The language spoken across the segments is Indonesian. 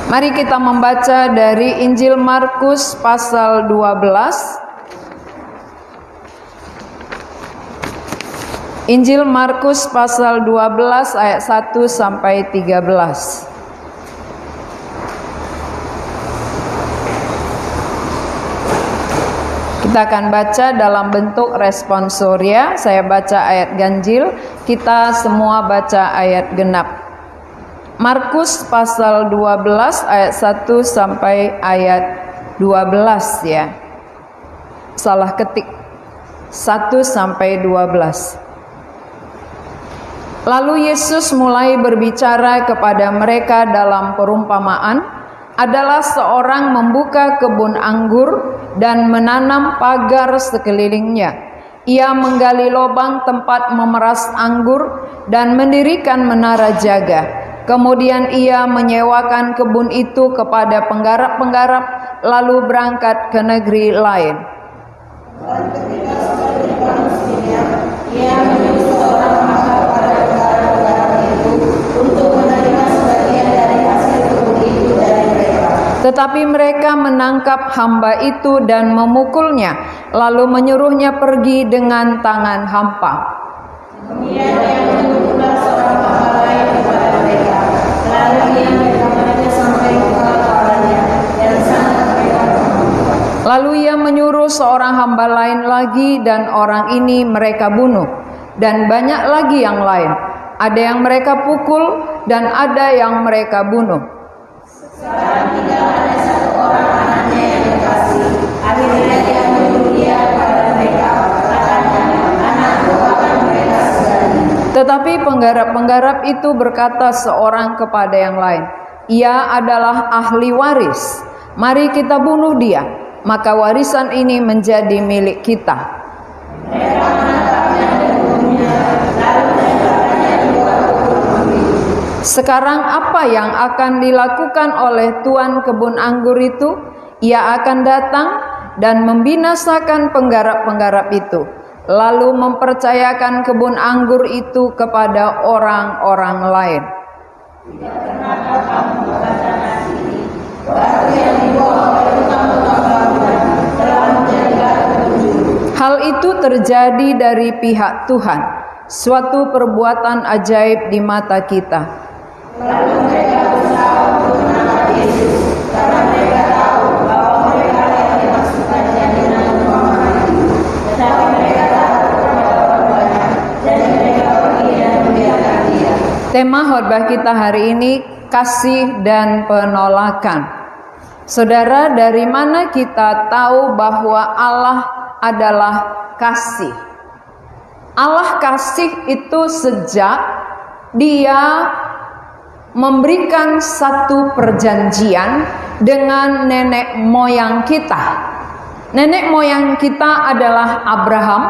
Mari kita membaca dari Injil Markus pasal 12. Injil Markus pasal 12 ayat 1 sampai 13. Kita akan baca dalam bentuk responsoria. Saya baca ayat ganjil, kita semua baca ayat genap. Markus pasal 12 ayat 1 sampai ayat 12 ya. Salah ketik. 1 sampai 12. Lalu Yesus mulai berbicara kepada mereka dalam perumpamaan, adalah seorang membuka kebun anggur dan menanam pagar sekelilingnya. Ia menggali lubang tempat memeras anggur dan mendirikan menara jaga. Kemudian ia menyewakan kebun itu kepada penggarap-penggarap, lalu berangkat ke negeri lain. Dan ketika sudah di musimnya, ia menyuruh seorang hamba kepada penggarap-penggarap itu untuk menerima sebagian dari hasil kebun itu dari mereka. Tetapi mereka menangkap hamba itu dan memukulnya, lalu menyuruhnya pergi dengan tangan hampa. Kemudian ia menyuruhlah seorang hamba lain kepada mereka. Lalu ia menyuruhnya sampai ke kepalanya dan sangat mereka. Lalu ia menyuruh seorang hamba lain lagi dan orang ini mereka bunuh. Dan banyak lagi yang lain. Ada yang mereka pukul dan ada yang mereka bunuh. Sekarang tinggal ada satu orang anaknya yang dikasih. Akhirnya dia menyuruh dia kepada mereka. Katanya, anakku akan mereka segani. Tetapi penggarap-penggarap itu berkata seorang kepada yang lain, ia adalah ahli waris. Mari kita bunuh dia, maka warisan ini menjadi milik kita. Mereka menangkapnya dan membunuhnya, lalu menempatkannya di luar kebun anggur. Sekarang apa yang akan dilakukan oleh tuan kebun anggur itu? Ia akan datang dan membinasakan penggarap-penggarap itu, lalu mempercayakan kebun anggur itu kepada orang-orang lain. Tidak pernahkah kamu membaca nas ini? Batu yang dibawa oleh tukang-tukang bangunan telah menjadi batu penjuru. Hal itu terjadi dari pihak Tuhan, suatu perbuatan ajaib di mata kita. Lalu mereka berusaha untuk menangkap Yesus, karena mereka tahu bahwa mereka yang dimaksudkannya dengan perumpamaan itu. Tetapi mereka takut kepada orang banyak, dan mereka pergi dan membiarkan dia. Tema khotbah kita hari ini, kasih dan penolakan. Saudara, dari mana kita tahu bahwa Allah adalah kasih? Allah kasih itu sejak Dia memberikan satu perjanjian dengan nenek moyang kita. Nenek moyang kita adalah Abraham.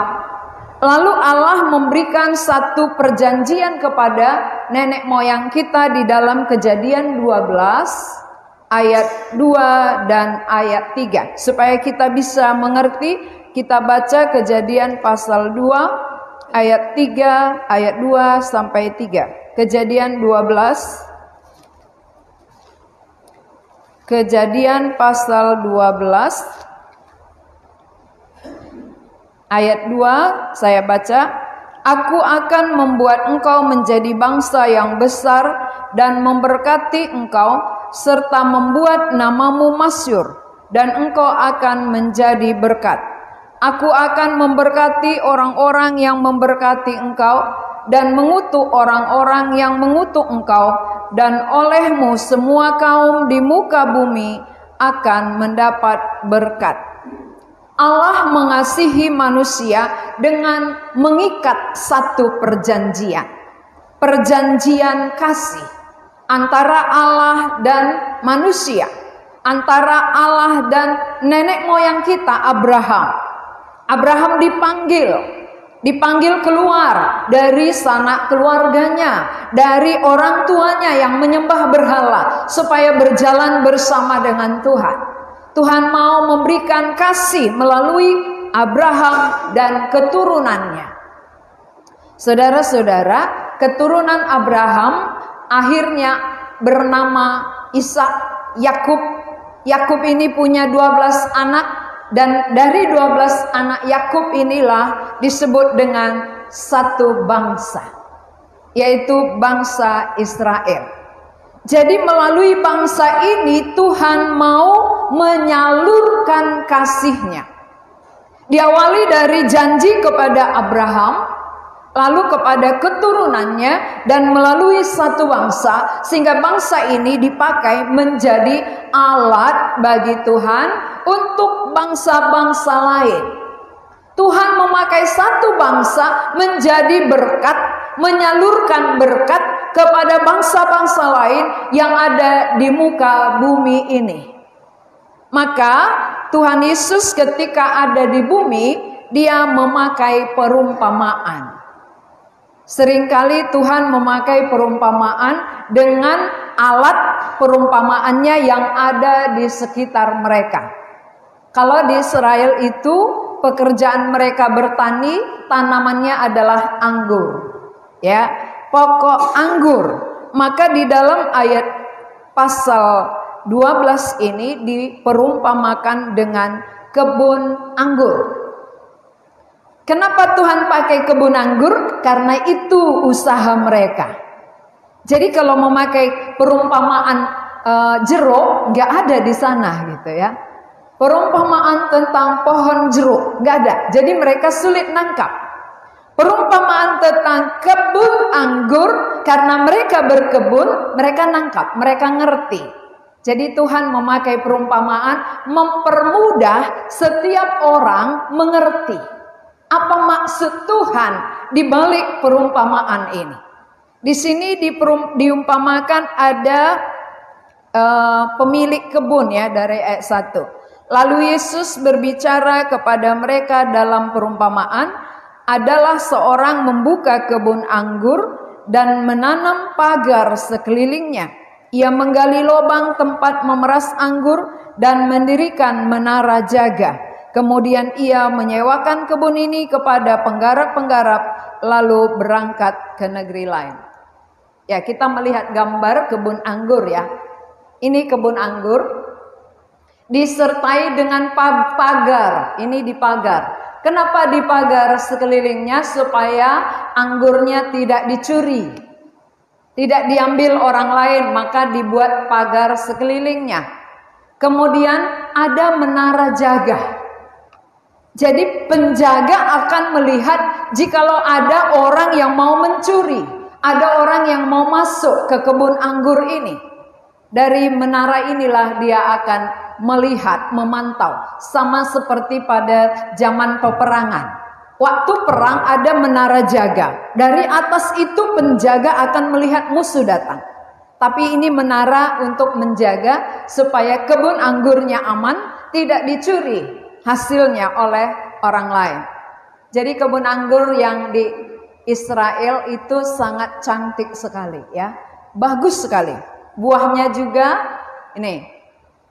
Lalu Allah memberikan satu perjanjian kepada nenek moyang kita di dalam Kejadian 12 ayat 2 dan ayat 3. Supaya kita bisa mengerti, kita baca Kejadian pasal 2 ayat 3, ayat 2 sampai 3. Kejadian 12. Kejadian pasal 12 ayat 2 saya baca, aku akan membuat engkau menjadi bangsa yang besar dan memberkati engkau serta membuat namamu masyhur dan engkau akan menjadi berkat. Aku akan memberkati orang-orang yang memberkati engkau dan mengutuk orang-orang yang mengutuk engkau, dan olehmu semua kaum di muka bumi akan mendapat berkat. Allah mengasihi manusia dengan mengikat satu perjanjian. Perjanjian kasih antara Allah dan manusia, antara Allah dan nenek moyang kita Abraham. Abraham dipanggil keluar dari sanak keluarganya, dari orang tuanya yang menyembah berhala, supaya berjalan bersama dengan Tuhan. Tuhan mau memberikan kasih melalui Abraham dan keturunannya. Saudara-saudara, keturunan Abraham akhirnya bernama Ishak, Yakub. Yakub ini punya 12 anak, dan dari 12 anak Yakub inilah disebut dengan satu bangsa, yaitu bangsa Israel. Jadi melalui bangsa ini Tuhan mau menyalurkan kasih-Nya. Diawali dari janji kepada Abraham, lalu kepada keturunannya, dan melalui satu bangsa, sehingga bangsa ini dipakai menjadi alat bagi Tuhan untuk bangsa-bangsa lain. Tuhan memakai satu bangsa menjadi berkat, menyalurkan berkat kepada bangsa-bangsa lain yang ada di muka bumi ini. Maka Tuhan Yesus ketika ada di bumi, Dia memakai perumpamaan. Seringkali Tuhan memakai perumpamaan dengan alat perumpamaannya yang ada di sekitar mereka. Kalau di Israel itu pekerjaan mereka bertani, tanamannya adalah anggur, ya, pokok anggur. Maka di dalam ayat pasal 12 ini diperumpamakan dengan kebun anggur. Kenapa Tuhan pakai kebun anggur? Karena itu usaha mereka. Jadi kalau memakai perumpamaan jeruk, nggak ada di sana gitu ya. Perumpamaan tentang pohon jeruk nggak ada. Jadi mereka sulit nangkap. Perumpamaan tentang kebun anggur, karena mereka berkebun, mereka nangkap, mereka ngerti. Jadi Tuhan memakai perumpamaan mempermudah setiap orang mengerti apa maksud Tuhan di balik perumpamaan ini. Di sini diumpamakan ada pemilik kebun, ya, dari ayat 1. Lalu Yesus berbicara kepada mereka dalam perumpamaan, adalah seorang membuka kebun anggur dan menanam pagar sekelilingnya. Ia menggali lubang tempat memeras anggur dan mendirikan menara jaga. Kemudian ia menyewakan kebun ini kepada penggarap-penggarap, lalu berangkat ke negeri lain. Ya, kita melihat gambar kebun anggur, ya. Ini kebun anggur disertai dengan pagar. Ini dipagar. Kenapa dipagar sekelilingnya? Supaya anggurnya tidak dicuri, tidak diambil orang lain, maka dibuat pagar sekelilingnya. Kemudian ada menara jaga. Jadi penjaga akan melihat jikalau ada orang yang mau mencuri, ada orang yang mau masuk ke kebun anggur ini. Dari menara inilah dia akan melihat, memantau. Sama seperti pada zaman peperangan. Waktu perang ada menara jaga. Dari atas itu penjaga akan melihat musuh datang. Tapi ini menara untuk menjaga supaya kebun anggurnya aman, tidak dicuri hasilnya oleh orang lain. Jadi kebun anggur yang di Israel itu sangat cantik sekali, ya. Bagus sekali. Buahnya juga ini.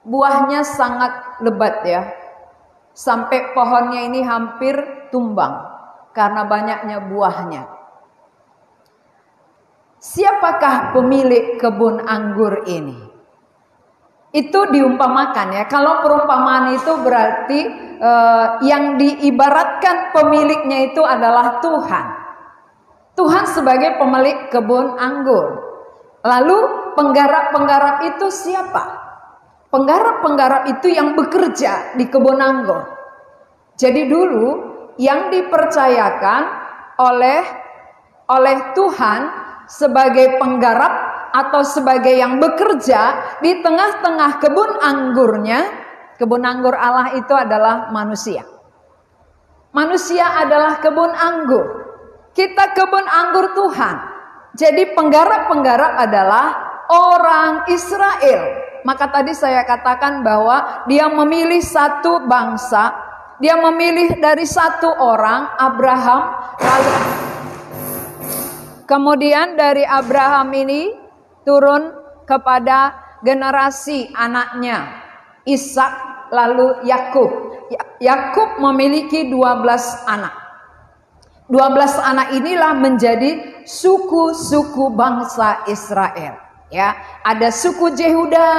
Buahnya sangat lebat, ya. Sampai pohonnya ini hampir tumbang karena banyaknya buahnya. Siapakah pemilik kebun anggur ini? Itu diumpamakan, ya. Kalau perumpamaan itu berarti yang diibaratkan pemiliknya itu adalah Tuhan. Tuhan sebagai pemilik kebun anggur. Lalu penggarap-penggarap itu siapa? Penggarap-penggarap itu yang bekerja di kebun anggur. Jadi dulu yang dipercayakan oleh Tuhan sebagai penggarap atau sebagai yang bekerja di tengah-tengah kebun anggurnya. Kebun anggur Allah itu adalah manusia. Manusia adalah kebun anggur. Kita kebun anggur Tuhan. Jadi penggarap-penggarap adalah orang Israel. Maka tadi saya katakan bahwa dia memilih satu bangsa. Dia memilih dari satu orang, Abraham. Lalu kemudian dari Abraham ini turun kepada generasi anaknya, Ishak, lalu Yakub. Yakub memiliki 12 anak. 12 anak inilah menjadi suku-suku bangsa Israel. Ya, ada suku Yehuda,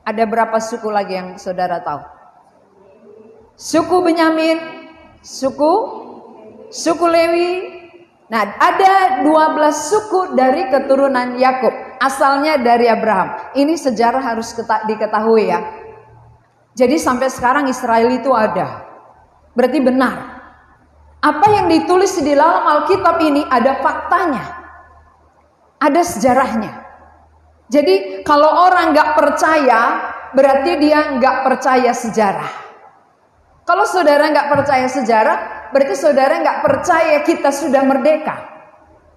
Ada berapa suku lagi yang saudara tahu? Suku Benyamin, suku Lewi. Nah, ada 12 suku dari keturunan Yakub, asalnya dari Abraham. Ini sejarah harus diketahui ya. Jadi sampai sekarang Israel itu ada. Berarti benar. Apa yang ditulis di dalam Alkitab ini ada faktanya. Ada sejarahnya. Jadi kalau orang gak percaya, berarti dia gak percaya sejarah. Kalau saudara gak percaya sejarah, berarti saudara gak percaya kita sudah merdeka.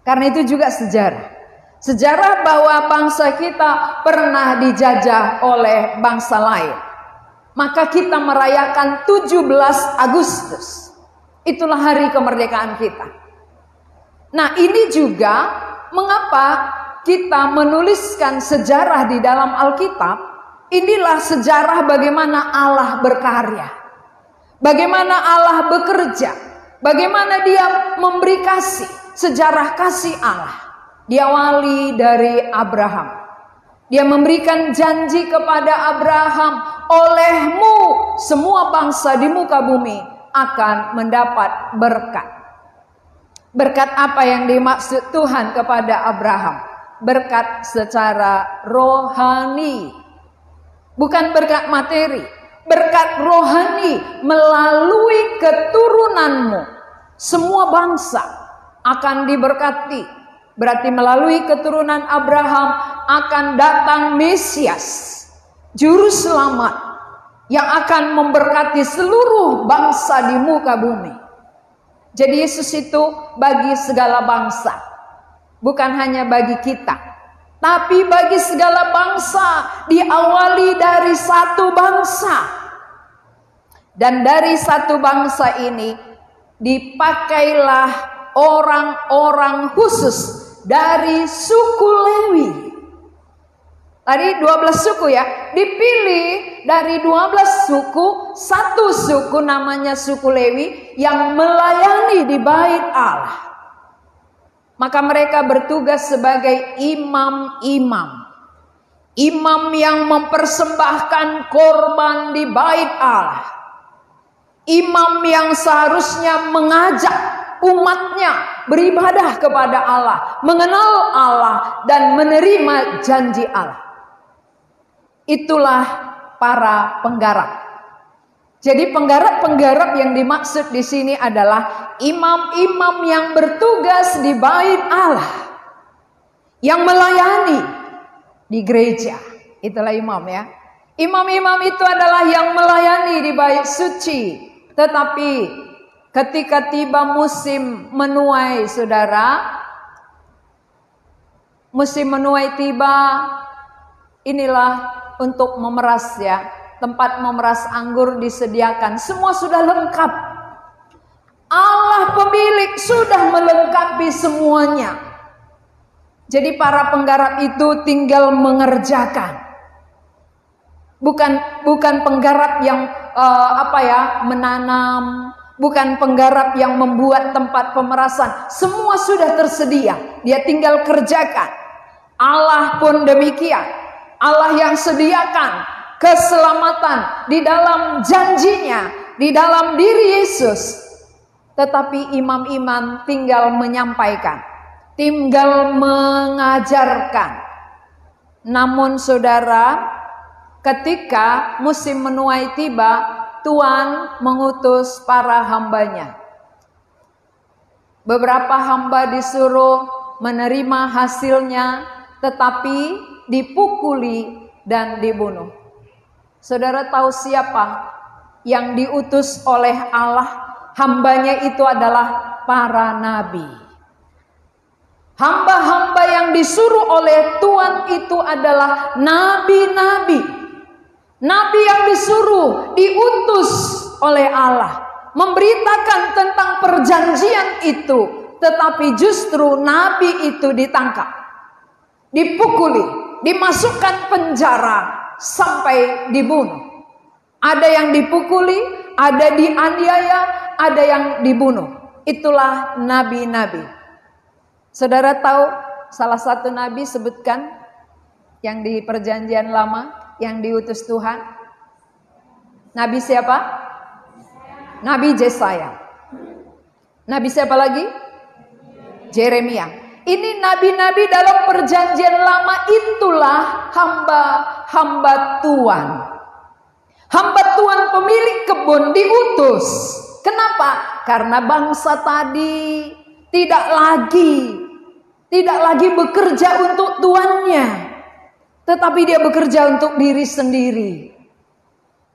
Karena itu juga sejarah. Sejarah bahwa bangsa kita pernah dijajah oleh bangsa lain. Maka kita merayakan 17 Agustus. Itulah hari kemerdekaan kita. Nah, ini juga mengapa kita menuliskan sejarah di dalam Alkitab. Inilah sejarah bagaimana Allah berkarya, bagaimana Allah bekerja, bagaimana Dia memberi kasih. Sejarah kasih Allah diawali dari Abraham. Dia memberikan janji kepada Abraham, olehmu semua bangsa di muka bumi akan mendapat berkat. Berkat apa yang dimaksud Tuhan kepada Abraham? Berkat secara rohani. Bukan berkat materi. Berkat rohani melalui keturunanmu. Semua bangsa akan diberkati. Berarti melalui keturunan Abraham akan datang Mesias, Juru Selamat yang akan memberkati seluruh bangsa di muka bumi. Jadi Yesus itu bagi segala bangsa, bukan hanya bagi kita, tapi bagi segala bangsa, diawali dari satu bangsa. Dan dari satu bangsa ini dipakailah orang-orang khusus dari suku Lewi. Tadi 12 suku ya, dipilih dari 12 suku, satu suku namanya suku Lewi yang melayani di bait Allah. Maka mereka bertugas sebagai imam-imam. Imam yang mempersembahkan korban di bait Allah. Imam yang seharusnya mengajak umatnya beribadah kepada Allah, mengenal Allah dan menerima janji Allah. Itulah para penggarap. Jadi penggarap-penggarap yang dimaksud di sini adalah imam-imam yang bertugas di bait Allah, yang melayani di gereja. Itulah imam ya. Imam-imam itu adalah yang melayani di bait suci. Tetapi ketika tiba musim menuai, saudara, musim menuai tiba, inilah untuk memeras ya. Tempat memeras anggur disediakan, semua sudah lengkap. Allah pemilik sudah melengkapi semuanya. Jadi para penggarap itu tinggal mengerjakan. Bukan penggarap yang menanam, bukan penggarap yang membuat tempat pemerasan. Semua sudah tersedia, dia tinggal kerjakan. Allah pun demikian. Allah yang sediakan keselamatan di dalam janjinya, di dalam diri Yesus. Tetapi imam-imam tinggal menyampaikan, tinggal mengajarkan. Namun saudara, ketika musim menuai tiba, Tuhan mengutus para hambanya. Beberapa hamba disuruh menerima hasilnya, tetapi dipukuli dan dibunuh. Saudara tahu siapa yang diutus oleh Allah? Hambanya itu adalah para nabi. Hamba-hamba yang disuruh oleh Tuhan itu adalah nabi-nabi. Nabi yang disuruh, diutus oleh Allah, memberitakan tentang perjanjian itu. Tetapi justru nabi itu ditangkap, dipukuli, dimasukkan penjara sampai dibunuh. Ada yang dipukuli, ada dianiaya, ada yang dibunuh. Itulah nabi-nabi. Saudara tahu salah satu nabi sebutkan yang di perjanjian lama, yang diutus Tuhan? Nabi siapa? Nabi Yesaya. Nabi siapa lagi? Yeremia. Ini nabi-nabi dalam perjanjian lama, itulah hamba-hamba Tuhan. Hamba Tuhan pemilik kebun diutus. Kenapa? Karena bangsa tadi tidak lagi bekerja untuk tuannya, tetapi dia bekerja untuk diri sendiri.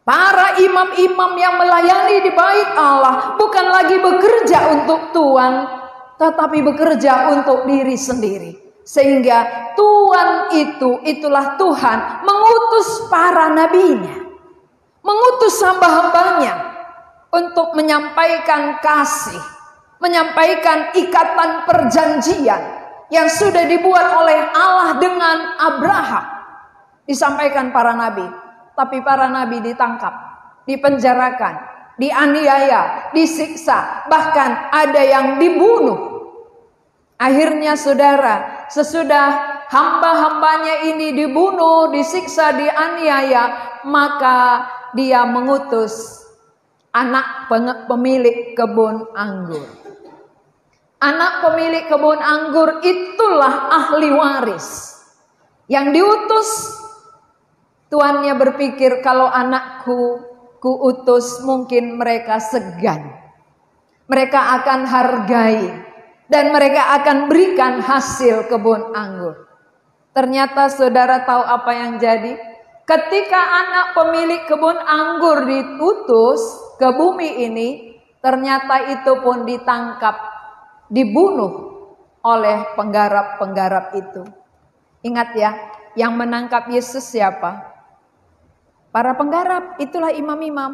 Para imam-imam yang melayani di bait Allah bukan lagi bekerja untuk Tuhan, tetapi bekerja untuk diri sendiri. Sehingga Tuhan itulah Tuhan mengutus para nabinya, mengutus hamba-hambanya untuk menyampaikan kasih, menyampaikan ikatan perjanjian yang sudah dibuat oleh Allah dengan Abraham. Disampaikan para nabi. Tapi para nabi ditangkap, dipenjarakan, dianiaya, disiksa, bahkan ada yang dibunuh. Akhirnya saudara, sesudah hamba-hambanya ini dibunuh, disiksa, dianiaya, maka dia mengutus anak pemilik kebun anggur. Anak pemilik kebun anggur itulah ahli waris yang diutus. Tuannya berpikir, kalau anakku kuutus mungkin mereka segan. Mereka akan hargai dan mereka akan berikan hasil kebun anggur. Ternyata saudara tahu apa yang jadi? Ketika anak pemilik kebun anggur diutus ke bumi ini, ternyata itu pun ditangkap, dibunuh oleh penggarap-penggarap itu. Ingat ya, yang menangkap Yesus siapa? Para penggarap, itulah imam-imam.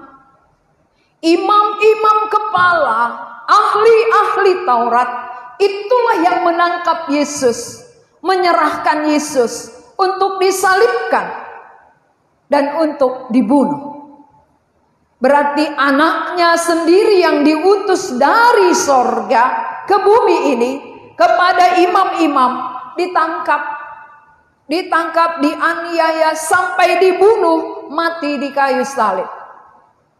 Imam-imam kepala, ahli-ahli Taurat, itulah yang menangkap Yesus, menyerahkan Yesus untuk disalibkan dan untuk dibunuh. Berarti anaknya sendiri yang diutus dari sorga ke bumi ini kepada imam-imam ditangkap, dianiaya sampai dibunuh, mati di kayu salib.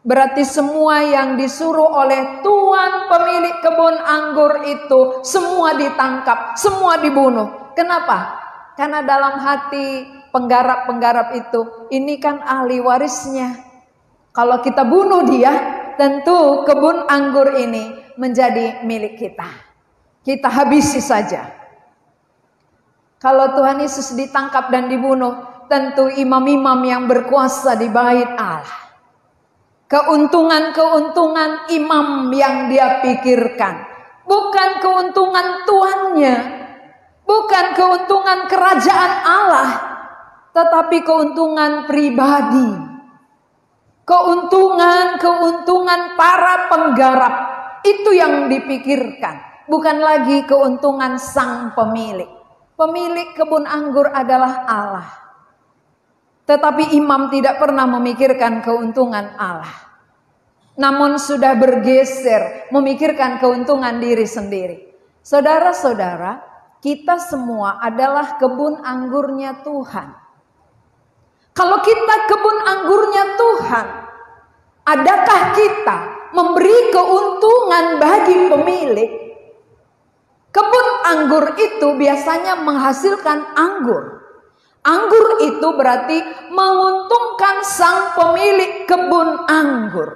Berarti semua yang disuruh oleh Tuhan pemilik kebun anggur itu semua ditangkap, semua dibunuh. Kenapa? Karena dalam hati penggarap-penggarap itu, ini kan ahli warisnya. Kalau kita bunuh dia, tentu kebun anggur ini menjadi milik kita. Kita habisi saja. Kalau Tuhan Yesus ditangkap dan dibunuh, tentu imam-imam yang berkuasa di bait Allah. Keuntungan-keuntungan imam yang dia pikirkan. Bukan keuntungan tuannya. Bukan keuntungan kerajaan Allah. Tetapi keuntungan pribadi. Keuntungan para penggarap. Itu yang dipikirkan. Bukan lagi keuntungan sang pemilik. Pemilik kebun anggur adalah Allah. Tetapi imam tidak pernah memikirkan keuntungan Allah. Namun sudah bergeser memikirkan keuntungan diri sendiri. Saudara-saudara, kita semua adalah kebun anggurnya Tuhan. Kalau kita kebun anggurnya Tuhan, adakah kita memberi keuntungan bagi pemilik? Kebun anggur itu biasanya menghasilkan anggur. Anggur itu berarti menguntungkan sang pemilik kebun anggur.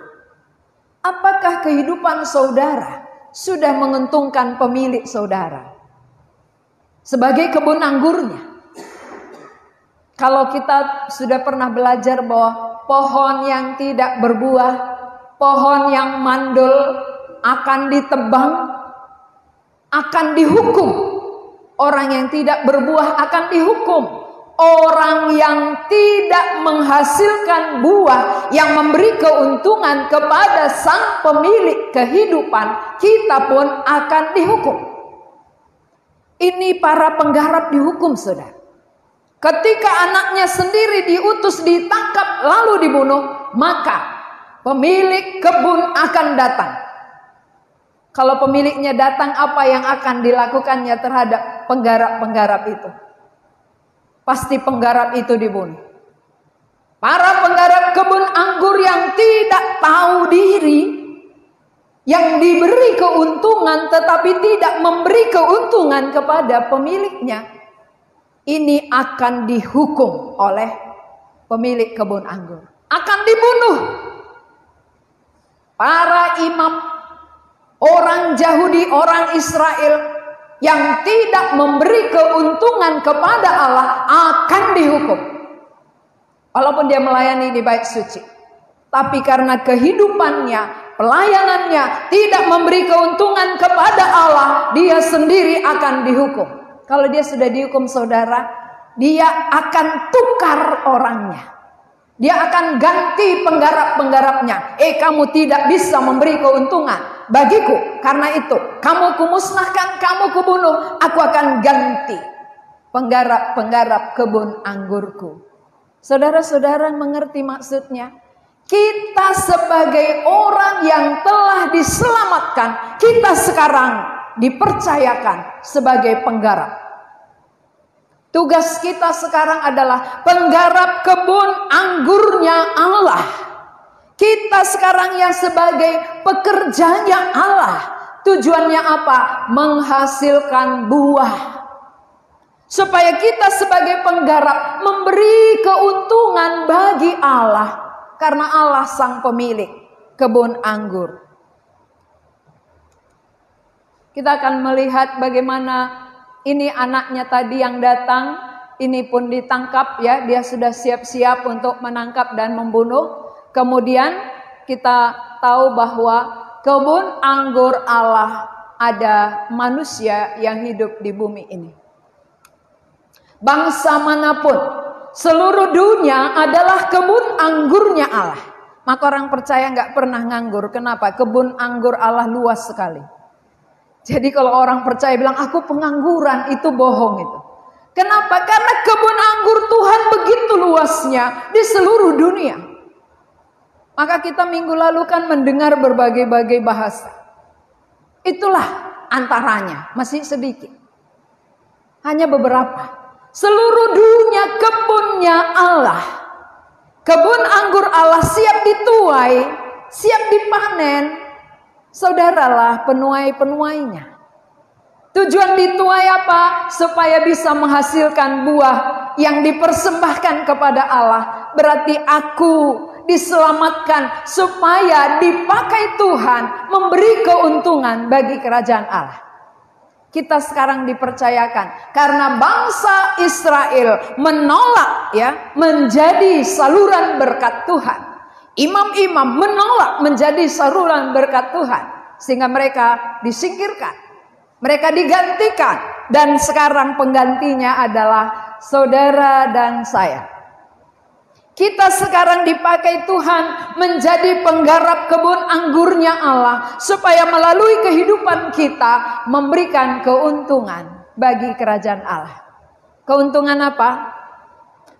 Apakah kehidupan saudara sudah menguntungkan pemilik saudara? Sebagai kebun anggurnya. Kalau kita sudah pernah belajar bahwa pohon yang tidak berbuah, pohon yang mandul akan ditebang, akan dihukum. Orang yang tidak berbuah akan dihukum. Orang yang tidak menghasilkan buah yang memberi keuntungan kepada sang pemilik kehidupan, kita pun akan dihukum. Ini para penggarap dihukum, saudara. Ketika anaknya sendiri diutus, ditangkap, lalu dibunuh, maka pemilik kebun akan datang. Kalau pemiliknya datang, apa yang akan dilakukannya terhadap penggarap-penggarap itu? Pasti penggarap itu dibunuh. Para penggarap kebun anggur yang tidak tahu diri, yang diberi keuntungan tetapi tidak memberi keuntungan kepada pemiliknya, ini akan dihukum oleh pemilik kebun anggur. Akan dibunuh. Para imam, orang Yahudi, orang Israel yang tidak memberi keuntungan kepada Allah akan dihukum. Walaupun dia melayani di bait suci, tapi karena kehidupannya, pelayanannya tidak memberi keuntungan kepada Allah, dia sendiri akan dihukum. Kalau dia sudah dihukum, saudara, dia akan tukar orangnya. Dia akan ganti penggarap-penggarapnya. Kamu tidak bisa memberi keuntungan bagiku, karena itu kamu kumusnahkan, kamu kubunuh. Aku akan ganti penggarap-penggarap kebun anggurku. Saudara-saudara mengerti maksudnya? Kita sebagai orang yang telah diselamatkan, kita sekarang dipercayakan sebagai penggarap. Tugas kita sekarang adalah penggarap kebun anggurnya Allah. Kita sekarang yang sebagai pekerjanya Allah. Tujuannya apa? Menghasilkan buah. Supaya kita sebagai penggarap memberi keuntungan bagi Allah. Karena Allah sang pemilik kebun anggur. Kita akan melihat bagaimana ini anaknya tadi yang datang. Ini pun ditangkap ya. Dia sudah siap-siap untuk menangkap dan membunuh. Kemudian kita tahu bahwa kebun anggur Allah ada manusia yang hidup di bumi ini. Bangsa manapun, seluruh dunia adalah kebun anggurnya Allah. Maka orang percaya nggak pernah nganggur. Kenapa? Kebun anggur Allah luas sekali. Jadi kalau orang percaya bilang aku pengangguran, itu bohong itu. Kenapa? Karena kebun anggur Tuhan begitu luasnya di seluruh dunia. Maka kita minggu lalu kan mendengar berbagai-bagai bahasa. Itulah antaranya, masih sedikit. Hanya beberapa. Seluruh dunia kebunnya Allah. Kebun anggur Allah siap dituai, siap dipanen. Saudaralah penuai-penuainya. Tujuan dituai apa? Supaya bisa menghasilkan buah yang dipersembahkan kepada Allah. Berarti aku diselamatkan supaya dipakai Tuhan memberi keuntungan bagi kerajaan Allah. Kita sekarang dipercayakan karena bangsa Israel menolak ya menjadi saluran berkat Tuhan. Imam-imam menolak menjadi saluran berkat Tuhan sehingga mereka disingkirkan. Mereka digantikan dan sekarang penggantinya adalah saudara dan saya. Kita sekarang dipakai Tuhan menjadi penggarap kebun anggurnya Allah. Supaya melalui kehidupan kita memberikan keuntungan bagi kerajaan Allah. Keuntungan apa?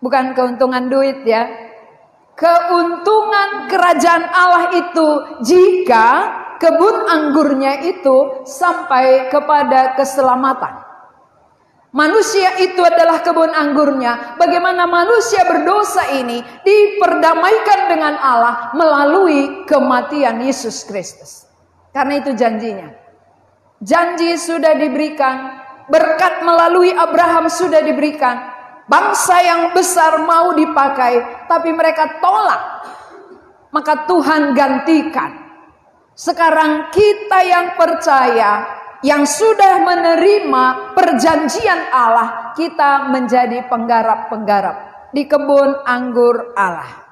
Bukan keuntungan duit ya. Keuntungan kerajaan Allah itu jika kebun anggurnya itu sampai kepada keselamatan. Manusia itu adalah kebun anggurnya. Bagaimana manusia berdosa ini diperdamaikan dengan Allah melalui kematian Yesus Kristus. Karena itu janjinya. Janji sudah diberikan. Berkat melalui Abraham sudah diberikan. Bangsa yang besar mau dipakai, tapi mereka tolak. Maka Tuhan gantikan. Sekarang kita yang percaya, yang sudah menerima perjanjian Allah, kita menjadi penggarap-penggarap di kebun anggur Allah.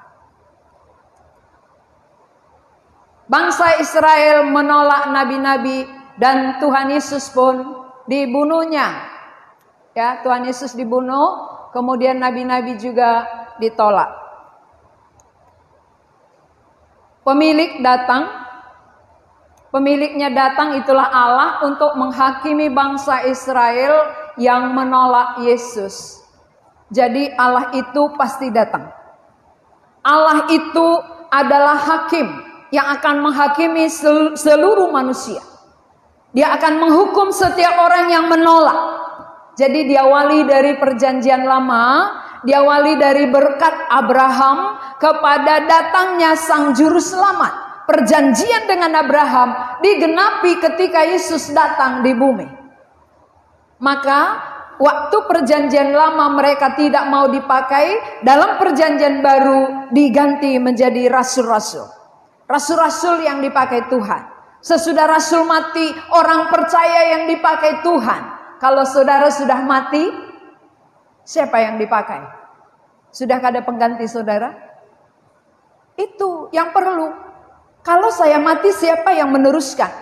Bangsa Israel menolak nabi-nabi dan Tuhan Yesus pun dibunuhnya. Ya, Tuhan Yesus dibunuh, kemudian nabi-nabi juga ditolak. Pemilik datang. Pemiliknya datang, itulah Allah untuk menghakimi bangsa Israel yang menolak Yesus. Jadi Allah itu pasti datang. Allah itu adalah hakim yang akan menghakimi seluruh manusia. Dia akan menghukum setiap orang yang menolak. Jadi diawali dari perjanjian lama Diawali dari berkat Abraham kepada datangnya Sang Juru Selamat. Perjanjian dengan Abraham digenapi ketika Yesus datang di bumi. Maka waktu perjanjian lama mereka tidak mau dipakai, dalam perjanjian baru diganti menjadi rasul-rasul. Rasul-rasul yang dipakai Tuhan. Sesudah rasul mati, orang percaya yang dipakai Tuhan. Kalau saudara sudah mati, siapa yang dipakai? Sudahkah ada pengganti saudara? Itu yang perlu. Kalau saya mati, siapa yang meneruskan?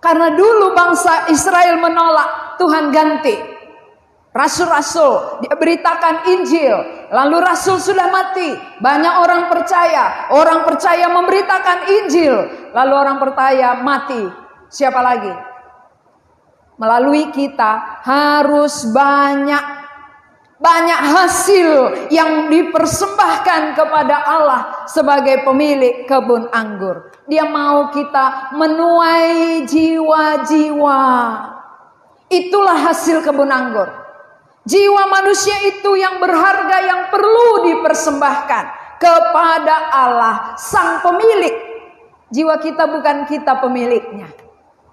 Karena dulu bangsa Israel menolak, Tuhan ganti rasul-rasul, dia beritakan Injil. Lalu rasul sudah mati, banyak orang percaya memberitakan Injil. Lalu orang percaya mati, siapa lagi? Melalui kita harus banyak hasil yang dipersembahkan kepada Allah sebagai pemilik kebun anggur. Dia mau kita menuai jiwa-jiwa. Itulah hasil kebun anggur. Jiwa manusia itu yang berharga, yang perlu dipersembahkan kepada Allah, Sang Pemilik. Jiwa kita bukan kita pemiliknya.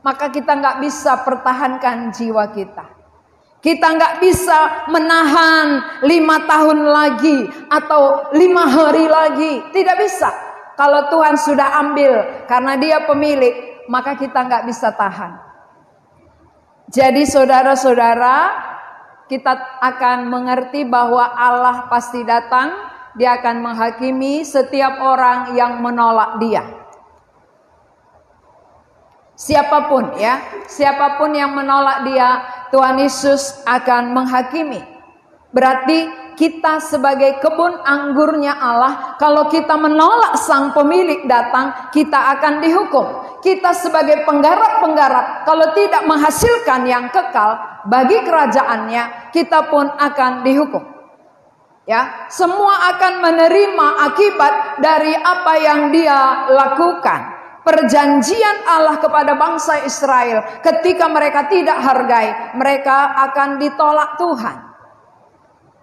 Maka kita nggak bisa pertahankan jiwa kita. Kita nggak bisa menahan 5 tahun lagi atau 5 hari lagi. Tidak bisa. Kalau Tuhan sudah ambil karena Dia pemilik, maka kita nggak bisa tahan. Jadi saudara-saudara, kita akan mengerti bahwa Allah pasti datang. Dia akan menghakimi setiap orang yang menolak Dia. Siapapun ya, siapapun yang menolak Dia, Tuhan Yesus akan menghakimi. Berarti kita sebagai kebun anggurnya Allah, kalau kita menolak Sang Pemilik datang, kita akan dihukum. Kita sebagai penggarap-penggarap, kalau tidak menghasilkan yang kekal bagi kerajaannya, kita pun akan dihukum. Ya, semua akan menerima akibat dari apa yang dia lakukan. Perjanjian Allah kepada bangsa Israel, ketika mereka tidak hargai, mereka akan ditolak Tuhan.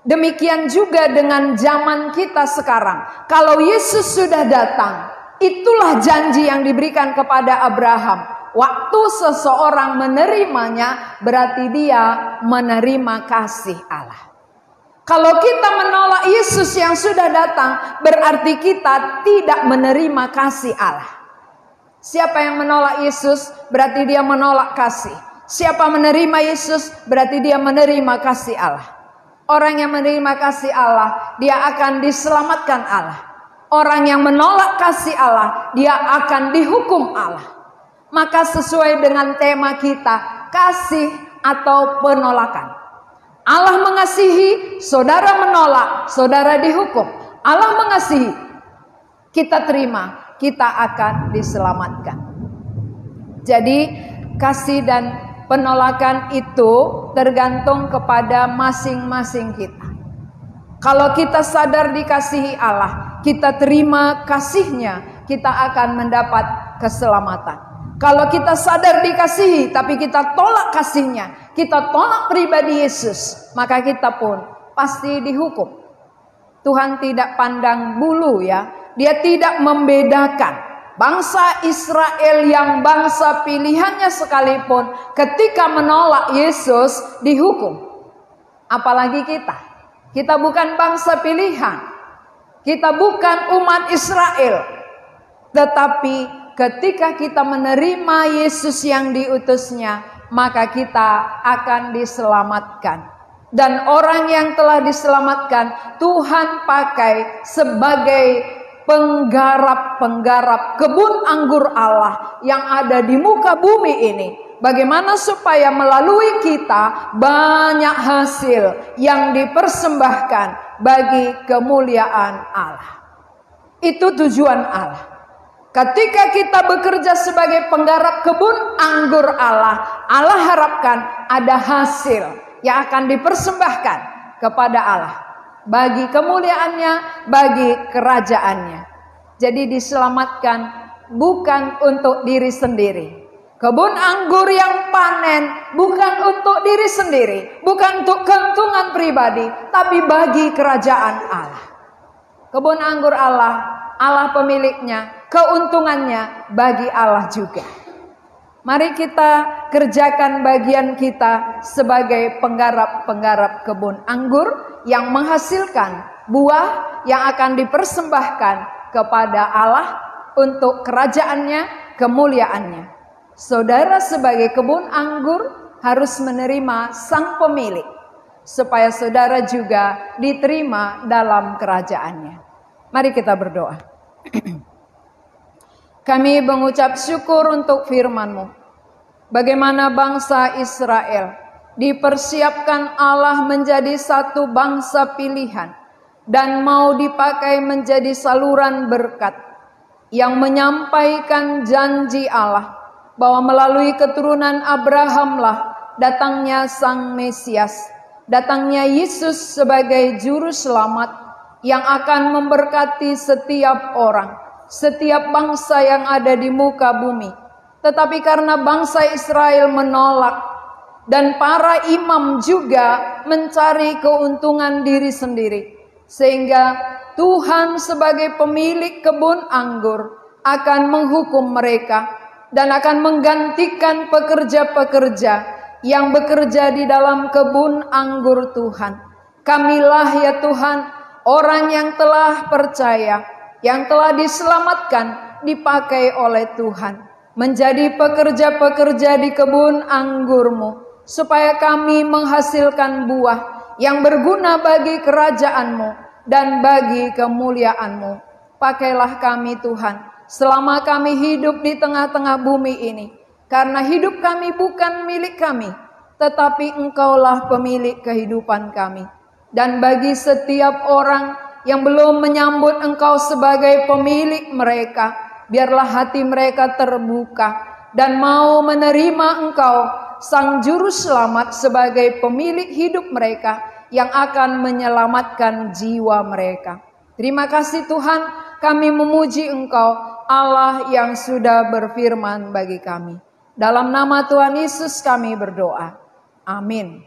Demikian juga dengan zaman kita sekarang. Kalau Yesus sudah datang, itulah janji yang diberikan kepada Abraham. Waktu seseorang menerimanya, berarti dia menerima kasih Allah. Kalau kita menolak Yesus yang sudah datang, berarti kita tidak menerima kasih Allah. Siapa yang menolak Yesus, berarti dia menolak kasih. Siapa menerima Yesus, berarti dia menerima kasih Allah. Orang yang menerima kasih Allah, dia akan diselamatkan Allah. Orang yang menolak kasih Allah, dia akan dihukum Allah. Maka sesuai dengan tema kita, kasih atau penolakan. Allah mengasihi, saudara menolak, saudara dihukum. Allah mengasihi, kita terima, kita akan diselamatkan. Jadi kasih dan penolakan itu tergantung kepada masing-masing kita. Kalau kita sadar dikasihi Allah, kita terima kasih-Nya, kita akan mendapat keselamatan. Kalau kita sadar dikasihi, tapi kita tolak kasih-Nya, kita tolak pribadi Yesus, maka kita pun pasti dihukum. Tuhan tidak pandang bulu ya, Dia tidak membedakan. Bangsa Israel yang bangsa pilihannya sekalipun, ketika menolak Yesus dihukum. Apalagi kita. Kita bukan bangsa pilihan. Kita bukan umat Israel. Tetapi ketika kita menerima Yesus yang diutusnya, maka kita akan diselamatkan. Dan orang yang telah diselamatkan, Tuhan pakai sebagai penggarap-penggarap kebun anggur Allah yang ada di muka bumi ini. Bagaimana supaya melalui kita banyak hasil yang dipersembahkan bagi kemuliaan Allah. Itu tujuan Allah. Ketika kita bekerja sebagai penggarap kebun anggur Allah, Allah harapkan ada hasil yang akan dipersembahkan kepada Allah. Bagi kemuliaannya, bagi kerajaannya. Jadi diselamatkan bukan untuk diri sendiri. Kebun anggur yang panen bukan untuk diri sendiri, bukan untuk keuntungan pribadi, tapi bagi kerajaan Allah. Kebun anggur Allah, Allah pemiliknya, keuntungannya bagi Allah juga. Mari kita kerjakan bagian kita sebagai penggarap-penggarap kebun anggur yang menghasilkan buah yang akan dipersembahkan kepada Allah untuk kerajaannya, kemuliaannya. Saudara sebagai kebun anggur harus menerima sang pemilik, supaya saudara juga diterima dalam kerajaannya. Mari kita berdoa. Kami mengucap syukur untuk firman-Mu. Bagaimana bangsa Israel dipersiapkan Allah menjadi satu bangsa pilihan dan mau dipakai menjadi saluran berkat yang menyampaikan janji Allah bahwa melalui keturunan Abrahamlah datangnya Sang Mesias, datangnya Yesus sebagai juru selamat yang akan memberkati setiap orang, setiap bangsa yang ada di muka bumi. Tetapi karena bangsa Israel menolak dan para imam juga mencari keuntungan diri sendiri, sehingga Tuhan sebagai pemilik kebun anggur akan menghukum mereka dan akan menggantikan pekerja-pekerja yang bekerja di dalam kebun anggur Tuhan. Kamilah ya Tuhan, orang yang telah percaya, yang telah diselamatkan, dipakai oleh Tuhan, menjadi pekerja-pekerja di kebun anggur-Mu, supaya kami menghasilkan buah yang berguna bagi kerajaan-Mu dan bagi kemuliaan-Mu. Pakailah kami Tuhan, selama kami hidup di tengah-tengah bumi ini. Karena hidup kami bukan milik kami, tetapi Engkaulah pemilik kehidupan kami. Dan bagi setiap orang yang belum menyambut Engkau sebagai pemilik mereka, biarlah hati mereka terbuka dan mau menerima Engkau, Sang Juru Selamat, sebagai pemilik hidup mereka yang akan menyelamatkan jiwa mereka. Terima kasih Tuhan, kami memuji Engkau, Allah yang sudah berfirman bagi kami. Dalam nama Tuhan Yesus kami berdoa. Amin.